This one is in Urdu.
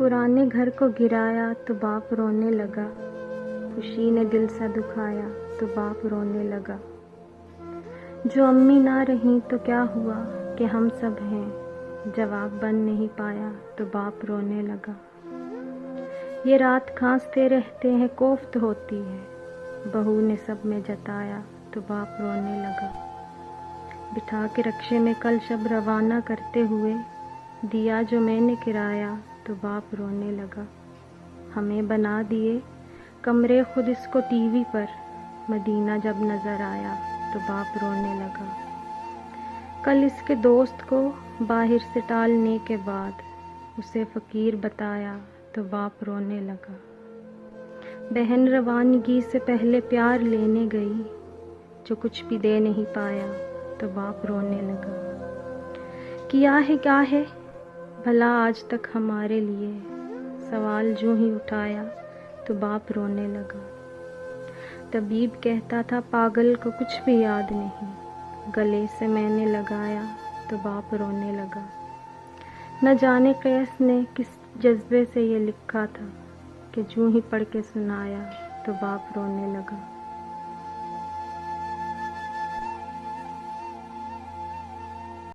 پرانے گھر کو گرایا تو باپ رونے لگا، خوشی نے دل سا دکھایا تو باپ رونے لگا۔ جو امی نہ رہیں تو کیا ہوا کہ ہم سب ہیں، جواب بن نہیں پایا تو باپ رونے لگا۔ یہ رات کھانستے رہتے ہیں کوفت ہوتی ہے، بہو نے سب میں جتایا تو باپ رونے لگا۔ بٹھا کے رکشے میں کل شب روانہ کرتے ہوئے دیا جو میں نے کرایا تو باپ رونے لگا۔ ہمیں بنا دیے کمرے خود اس کو ٹی وی پر، مدینہ جب نظر آیا تو باپ رونے لگا۔ کل اس کے دوست کو باہر سے ٹالنے کے بعد اسے فقیر بتایا تو باپ رونے لگا۔ بہن روانگی سے پہلے پیار لینے گئی، جو کچھ بھی دے نہیں پایا تو باپ رونے لگا۔ کیا ہے بھلا آج تک ہمارے لیے، سوال جو ہی اٹھایا تو باپ رونے لگا۔ طبیب کہتا تھا پاگل کو کچھ بھی یاد نہیں، گلے سے میں نے لگایا تو باپ رونے لگا۔ نہ جانے قیس نے کس جذبے سے یہ لکھا تھا کہ جو ہی پڑھ کے سنایا تو باپ رونے لگا۔